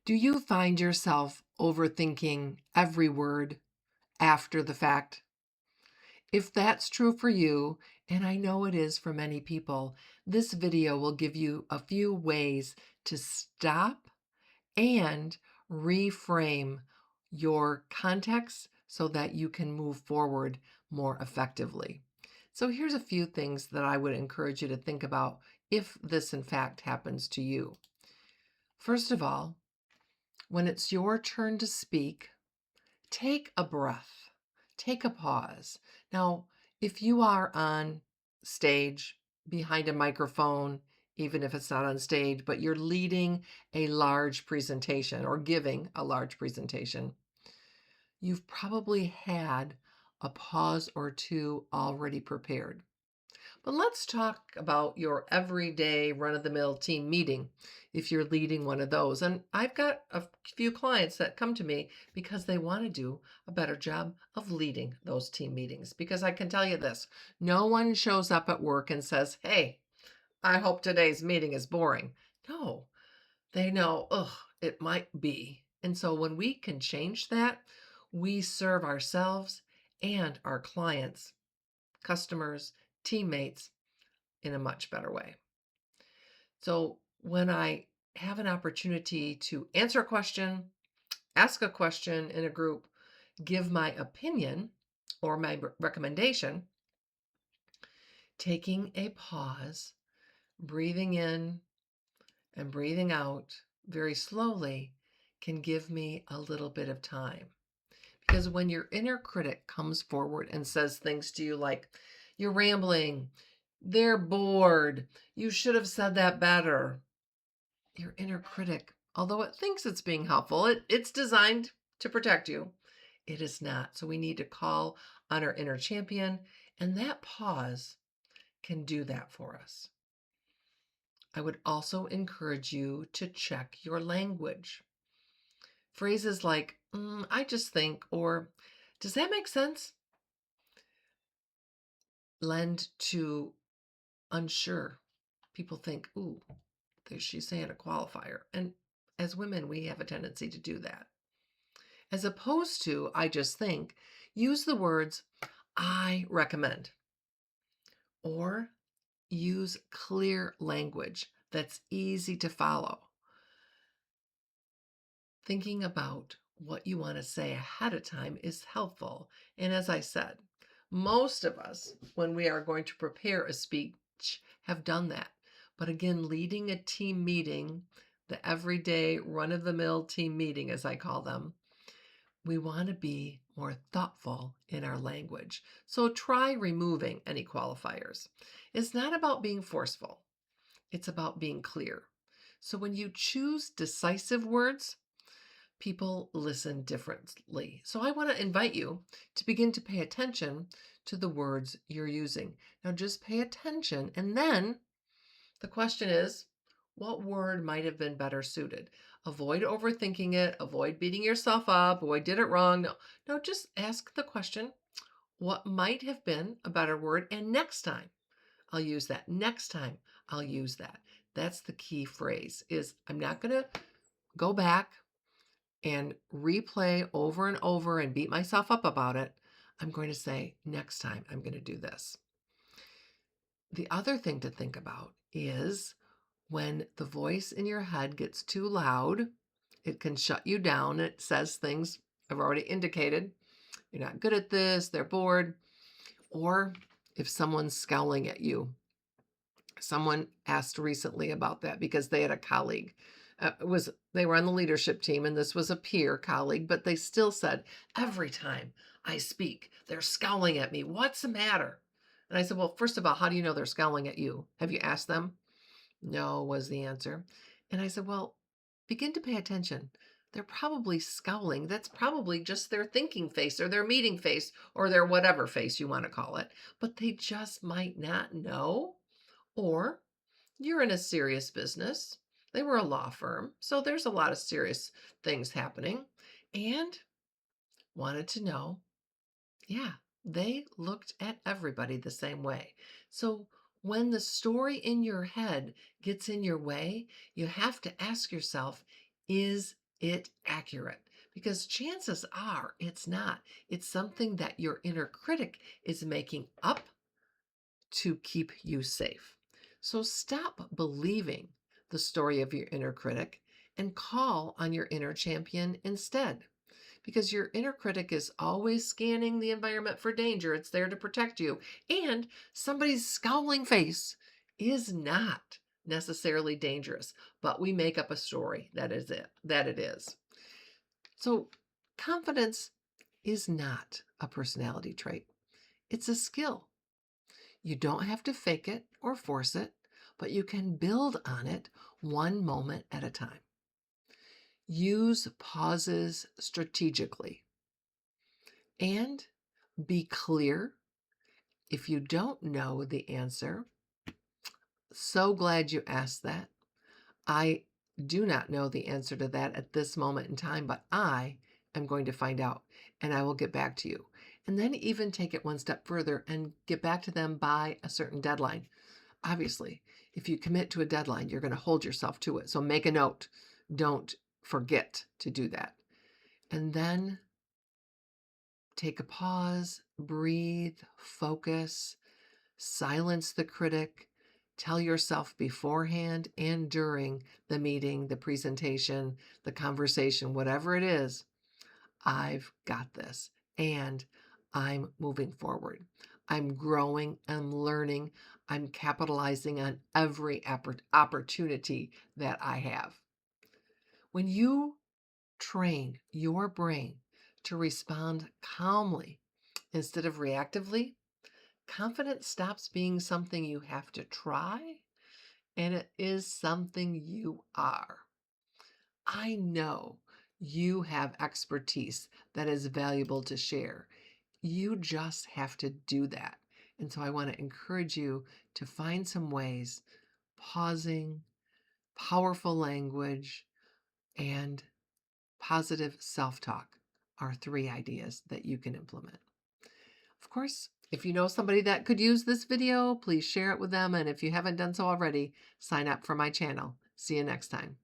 Do you find yourself overthinking every word after the fact? If that's true for you, and I know it is for many people, this video will give you a few ways to stop and reframe your context so that you can move forward more effectively. So here's a few things that I would encourage you to think about if this in fact happens to you. First of all, when it's your turn to speak, take a breath, take a pause. Now, if you are on stage behind a microphone, even if it's not on stage, but you're leading a large presentation or giving a large presentation, you've probably had a pause or two already prepared. But let's talk about your everyday run-of-the-mill team meeting if you're leading one of those. And I've got a few clients that come to me because they want to do a better job of leading those team meetings. Because I can tell you this, no one shows up at work and says, "Hey, I hope today's meeting is boring." No, they know, it might be. And so when we can change that, we serve ourselves and our clients, customers, teammates in a much better way. So when I have an opportunity to answer a question, ask a question in a group, give my opinion or my recommendation, taking a pause, breathing in and breathing out very slowly can give me a little bit of time. Because when your inner critic comes forward and says things to you like, "You're rambling, they're bored, you should have said that better," your inner critic, although it thinks it's being helpful, it's designed to protect you. It is not. So we need to call on our inner champion, and that pause can do that for us. I would also encourage you to check your language. Phrases like, "I just think," or "Does that make sense?" lend to unsure. People think, "Ooh, she's saying a qualifier." And as women, we have a tendency to do that. As opposed to, "I just think," use the words, "I recommend," or use clear language that's easy to follow. Thinking about what you want to say ahead of time is helpful. And as I said, most of us, when we are going to prepare a speech, have done that. But again, leading a team meeting, the everyday run-of-the-mill team meeting, as I call them, we want to be more thoughtful in our language. So try removing any qualifiers. It's not about being forceful. It's about being clear. So when you choose decisive words, people listen differently. So I want to invite you to begin to pay attention to the words you're using. Now just pay attention, and then the question is, what word might have been better suited? Avoid overthinking it, avoid beating yourself up, oh, I did it wrong. No, just ask the question, what might have been a better word? And next time I'll use that. Next time I'll use that. That's the key phrase is I'm not going to go back and replay over and over and beat myself up about it. I'm going to say, next time I'm going to do this. The other thing to think about is when the voice in your head gets too loud, it can shut you down. It says things I've already indicated. You're not good at this, they're bored. Or if someone's scowling at you. Someone asked recently about that because they had a colleague. They were on the leadership team and this was a peer colleague, but they still said, "Every time I speak, they're scowling at me. What's the matter?" And I said, "Well, first of all, how do you know they're scowling at you? Have you asked them?" "No," was the answer. And I said, "Well, begin to pay attention. They're probably scowling. That's probably just their thinking face or their meeting face or their whatever face you want to call it. But they just might not know. Or you're in a serious business. They were a law firm, so there's a lot of serious things happening. And wanted to know, yeah, they looked at everybody the same way. So when the story in your head gets in your way, you have to ask yourself, is it accurate? Because chances are it's not. It's something that your inner critic is making up to keep you safe. So stop believing the story of your inner critic and call on your inner champion instead. Because your inner critic is always scanning the environment for danger. It's there to protect you. And somebody's scowling face is not necessarily dangerous, but we make up a story that it is. So confidence is not a personality trait. It's a skill. You don't have to fake it or force it, but you can build on it one moment at a time. Use pauses strategically and be clear. If you don't know the answer, so glad you asked that. I do not know the answer to that at this moment in time, but I am going to find out and I will get back to you. And then even take it one step further and get back to them by a certain deadline. Obviously, if you commit to a deadline, you're going to hold yourself to it. So make a note. Don't forget to do that. And then take a pause, breathe, focus, silence the critic. Tell yourself beforehand and during the meeting, the presentation, the conversation, whatever it is, I've got this and I'm moving forward. I'm growing and learning. I'm capitalizing on every opportunity that I have. When you train your brain to respond calmly instead of reactively, confidence stops being something you have to try and it is something you are. I know you have expertise that is valuable to share. You just have to do that. And so I want to encourage you to find some ways, pausing, powerful language, and positive self talk are three ideas that you can implement. Of course, if you know somebody that could use this video, please share it with them. And if you haven't done so already, sign up for my channel. See you next time.